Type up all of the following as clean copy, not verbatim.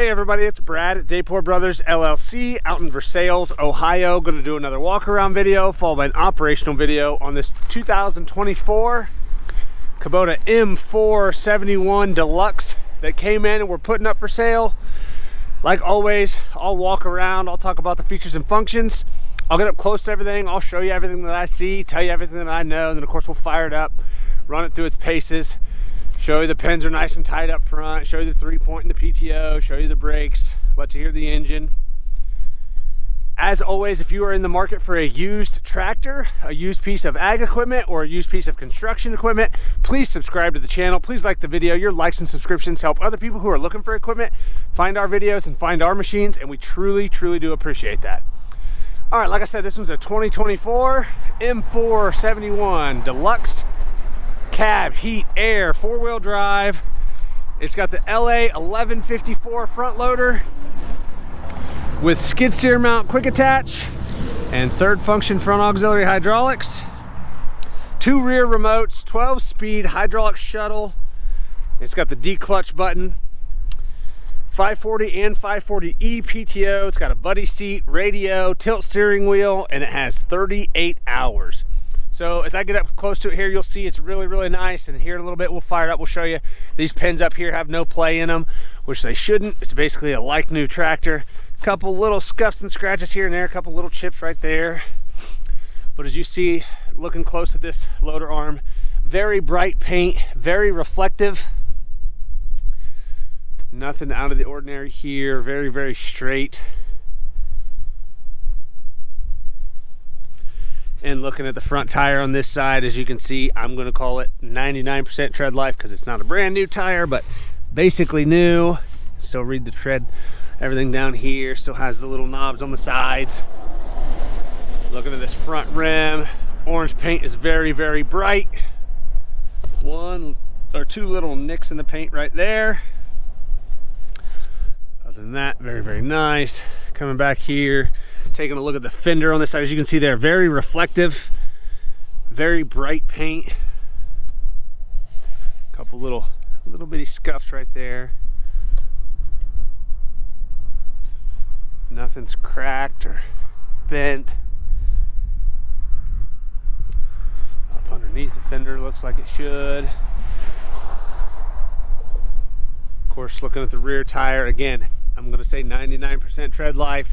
Hey everybody, it's Brad at Dayport Brothers LLC out in Versailles, Ohio. Going to do another walk around video followed by an operational video on this 2024 Kubota M471 Deluxe that came in and we're putting up for sale. Like always, I'll walk around, I'll talk about the features and functions. I'll get up close to everything, I'll show you everything that I see, tell you everything that I know, and then of course we'll fire it up, run it through its paces. Show you the pins are nice and tight up front, show you the 3-point and the PTO, show you the brakes, let you hear the engine. As always, if you are in the market for a used tractor, a used piece of ag equipment, or a used piece of construction equipment, please subscribe to the channel. Please like the video. Your likes and subscriptions help other people who are looking for equipment find our videos and find our machines, and we truly, truly do appreciate that. All right, like I said, this one's a 2024 M471 Deluxe. Cab, heat, air, 4-wheel drive. It's got the LA 1154 front loader with skid steer mount quick attach and third function front auxiliary hydraulics. 2 rear remotes, 12-speed hydraulic shuttle. It's got the Declutch button. 540 and 540E PTO. It's got a buddy seat, radio, tilt steering wheel, and it has 38 hours. So as I get up close to it here, you'll see it's really, really nice. And here in a little bit, we'll fire it up. We'll show you these pins up here have no play in them, which they shouldn't. It's basically a like new tractor. Couple little scuffs and scratches here and there, a couple little chips right there. But as you see, looking close at this loader arm, very bright paint, very reflective. Nothing out of the ordinary here. Very, very straight. And looking at the front tire on this side, as you can see, I'm going to call it 99% tread life because it's not a brand new tire, but basically new. Still read the tread, everything down here. Still has the little knobs on the sides. Looking at this front rim, orange paint is very, very bright. 1 or 2 little nicks in the paint right there. Other than that, very, very nice. Coming back here, taking a look at the fender on this side. As you can see there, very reflective, very bright paint. Couple little bitty scuffs right there. Nothing's cracked or bent. Up underneath the fender, looks like it should. Of course, looking at the rear tire, again, I'm going to say 99% tread life.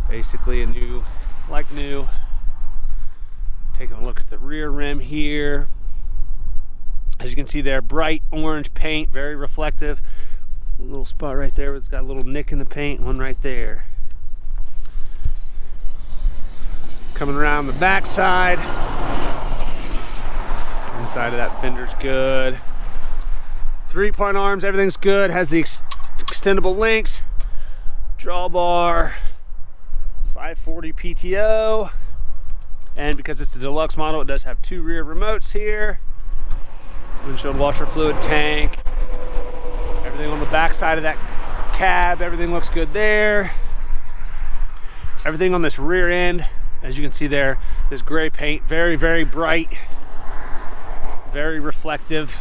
Basically a new, like new. Taking a look at the rear rim here. As you can see there, bright orange paint, very reflective. A little spot right there, it's got a little nick in the paint, one right there. Coming around the back side. Inside of that fender's good. 3-point arms, everything's good. Has the extendable links, drawbar, 540 PTO, and because it's a deluxe model, it does have 2 rear remotes here. Windshield washer fluid tank. Everything on the back side of that cab, everything looks good there. Everything on this rear end, as you can see there, this gray paint, very, very bright, very reflective.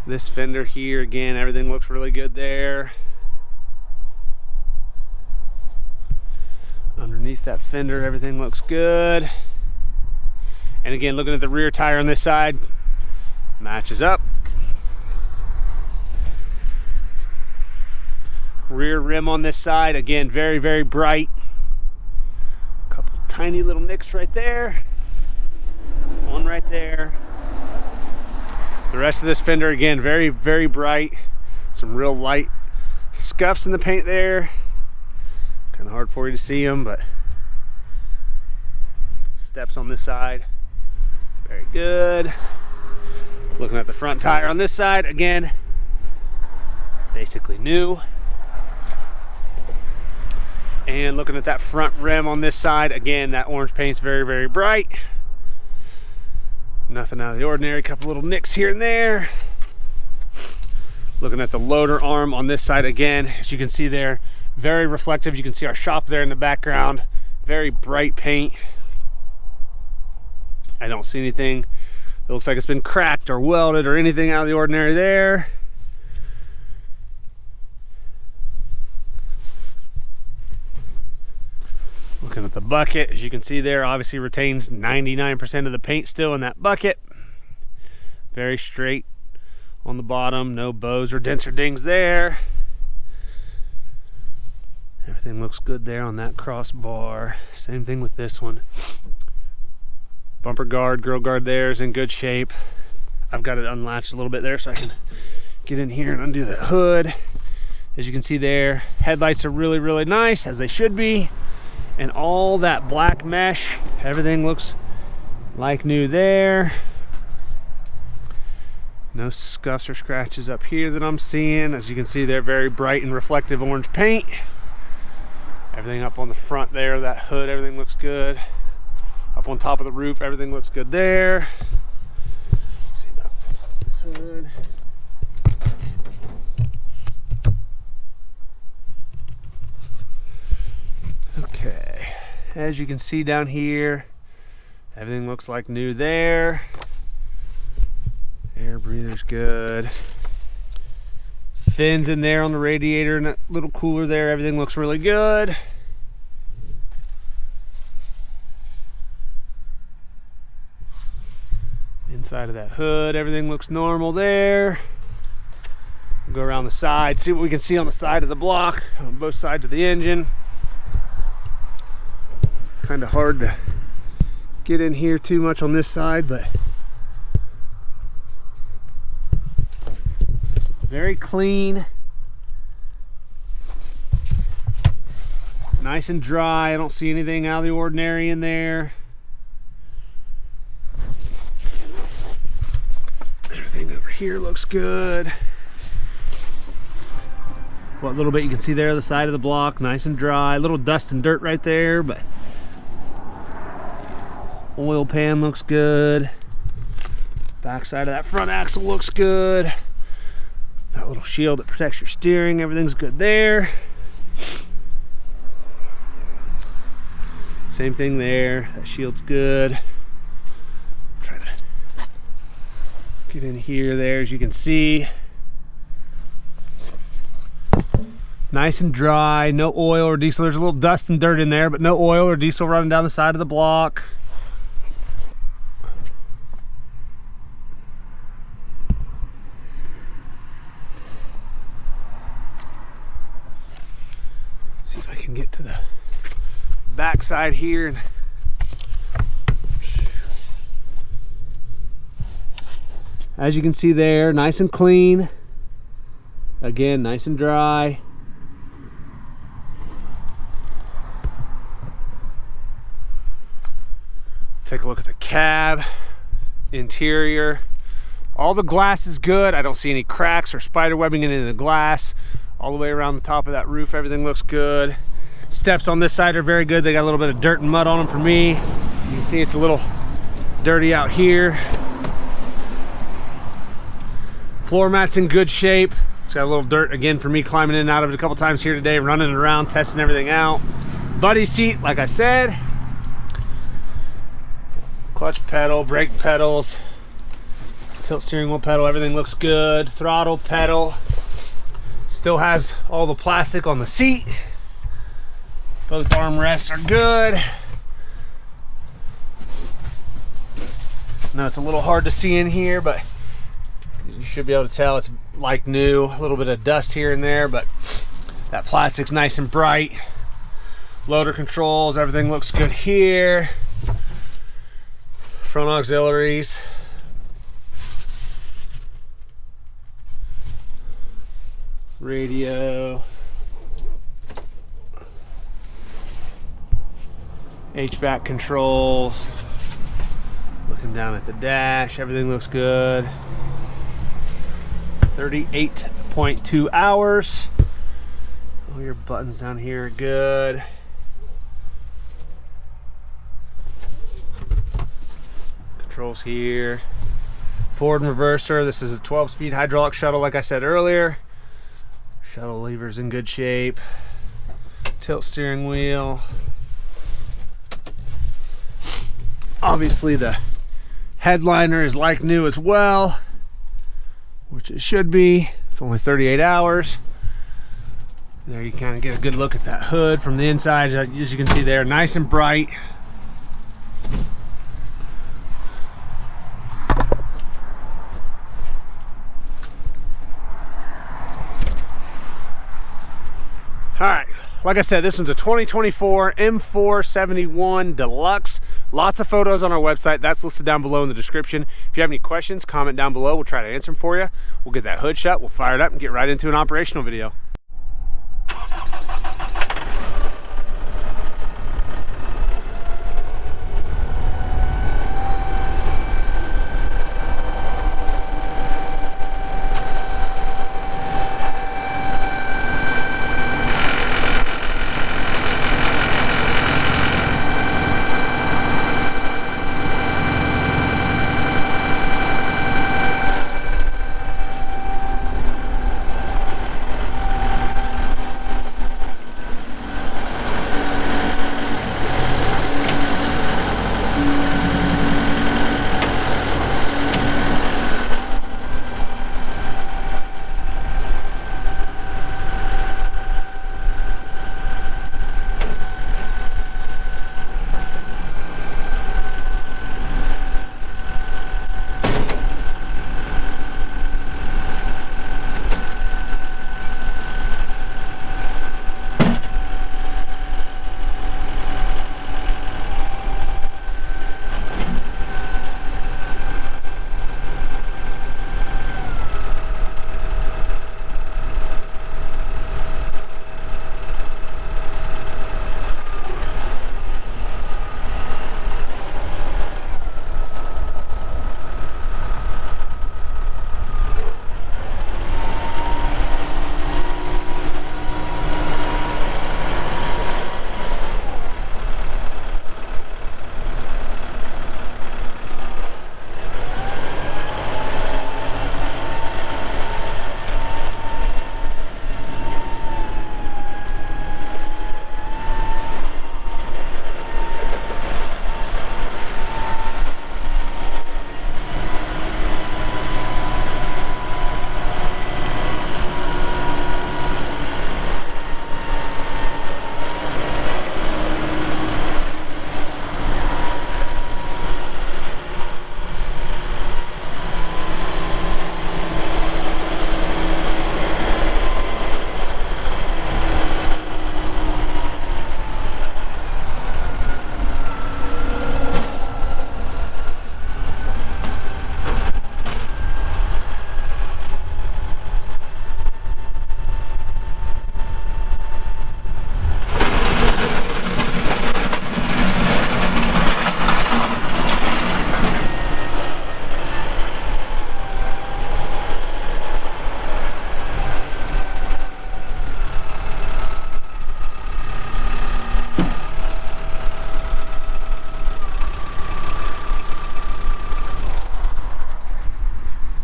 This fender here, again, everything looks really good there. Underneath that fender, everything looks good. And again, looking at the rear tire on this side, matches up. Rear rim on this side, again, very, very bright. A couple tiny little nicks right there. One right there. The rest of this fender, again, very, very bright. Some real light scuffs in the paint there. Kind of hard for you to see them, but steps on this side, very good. Looking at the front tire on this side, again, basically new. And looking at that front rim on this side, again, that orange paint's very, very bright. Nothing out of the ordinary, couple little nicks here and there. Looking at the loader arm on this side, again, as you can see there, very reflective. You can see our shop there in the background. Very bright paint. I don't see anything that looks like it's been cracked or welded or anything out of the ordinary there. Looking at the bucket, as you can see there, obviously retains 99% of the paint still in that bucket. Very straight on the bottom, no bows or dents or dings there. Everything looks good there on that crossbar. Same thing with this one. Bumper guard, grill guard there is in good shape. I've got it unlatched a little bit there so I can get in here and undo the hood. As you can see there, headlights are really, really nice, as they should be. And all that black mesh, everything looks like new there. No scuffs or scratches up here that I'm seeing. As you can see there, very bright and reflective orange paint. Everything up on the front there, that hood, everything looks good. Up on top of the roof, everything looks good there. Let's see about this hood. Okay, as you can see down here, everything looks like new there. Air breather's good. Fins in there on the radiator and that little cooler there, everything looks really good. Inside of that hood, everything looks normal there. We'll go around the side, see what we can see on the side of the block, on both sides of the engine. Kind of hard to get in here too much on this side, but very clean, nice and dry. I don't see anything out of the ordinary in there. Everything over here looks good. What little bit you can see there on the side of the block, nice and dry. A little dust and dirt right there, but oil pan looks good. Back side of that front axle looks good. That little shield that protects your steering, everything's good there. Same thing there, that shield's good. Try to get in here there, as you can see. Nice and dry, no oil or diesel. There's a little dust and dirt in there, but no oil or diesel running down the side of the block. See if I can get to the back side here. And as you can see there, nice and clean. Again, nice and dry. Take a look at the cab, interior. All the glass is good. I don't see any cracks or spider webbing in the glass. All the way around the top of that roof, everything looks good. Steps on this side are very good. They got a little bit of dirt and mud on them for me. You can see it's a little dirty out here. Floor mat's in good shape. It's got a little dirt again for me climbing in and out of it a couple times here today, running around, testing everything out. Buddy seat, like I said. Clutch pedal, brake pedals, tilt steering wheel pedal, everything looks good. Throttle pedal. Still has all the plastic on the seat. Both armrests are good. Now it's a little hard to see in here, but you should be able to tell it's like new. A little bit of dust here and there, but that plastic's nice and bright. Loader controls, everything looks good here. Front auxiliaries. Radio. HVAC controls. Looking down at the dash, everything looks good. 38.2 hours. All your buttons down here are good. Controls here. Forward and reverser. This is a 12-speed hydraulic shuttle, like I said earlier. Shuttle lever's in good shape. Tilt steering wheel. Obviously the headliner is like new as well, which it should be. It's only 38 hours. There you kind of get a good look at that hood from the inside, as you can see there, nice and bright. All right, like I said, this one's a 2024 M471 Deluxe. Lots of photos on our website. That's listed down below in the description. If you have any questions, comment down below. We'll try to answer them for you. We'll get that hood shut, we'll fire it up and get right into an operational video.